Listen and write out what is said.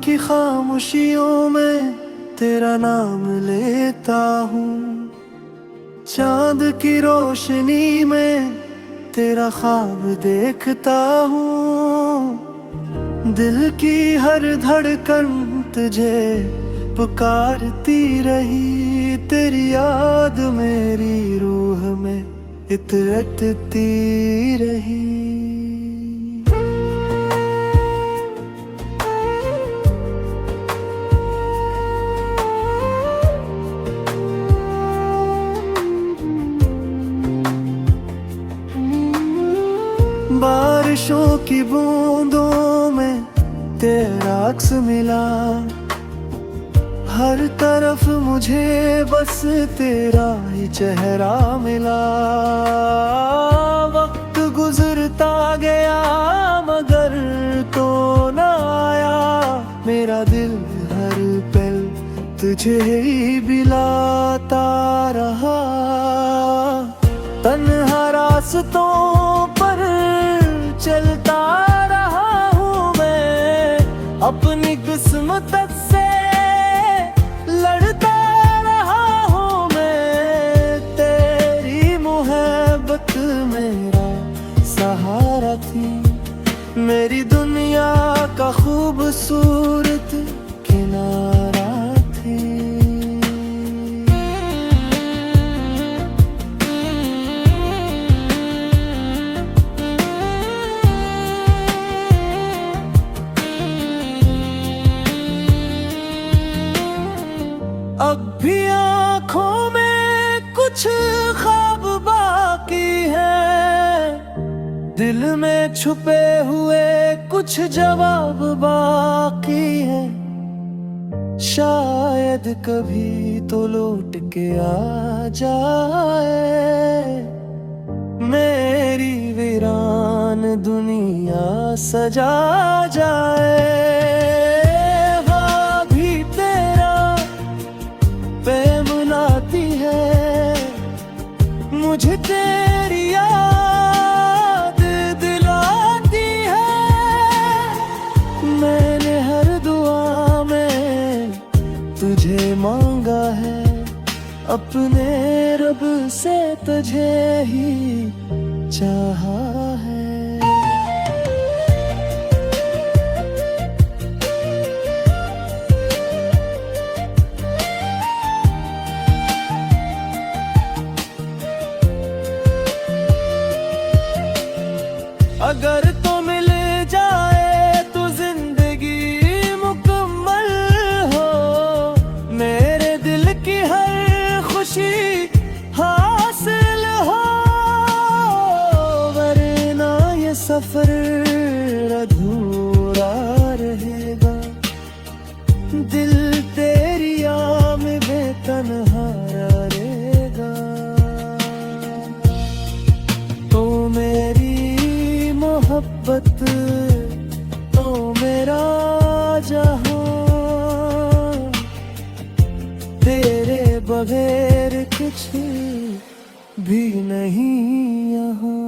की खामोशियों में तेरा नाम लेता हूँ, चांद की रोशनी में तेरा ख्वाब देखता हूँ। दिल की हर धड़कन तुझे पुकारती रही, तेरी याद मेरी रूह में इतरती रही। बारिशों की बूंदों में तेरा अक्स मिला, हर तरफ मुझे बस तेरा ही चेहरा मिला। वक्त गुजरता गया मगर तो न आया, मेरा दिल हर पल तुझे ही बिलाता रहा। तन्हा रास्तों पर चलता रहा हूँ मैं, अपनी किस्मत से लड़ता रहा हूँ मैं। तेरी मोहब्बत मेरा सहारा थी, मेरी दुनिया का खूबसूरत किनारा थी। अब भी आँखों में कुछ ख्वाब बाकी है, दिल में छुपे हुए कुछ जवाब बाकी है। शायद कभी तो लौट के आ जाए, मेरी वीरान दुनिया सजा जाए। मुझे तेरी याद दिलाती है, मैंने हर दुआ में तुझे मांगा है, अपने रब से तुझे ही चाहा है। अगर तो मिल जाए तो जिंदगी मुकम्मल हो, मेरे दिल की हर खुशी हासिल हो। वरना ये सफर अधूरा रहेगा, दिल तेरी याद में बेतन्हा रहेगा। तो मेरी मोहब्बत, तो मेरा जहां, तेरे बगैर कुछ भी नहीं यहाँ।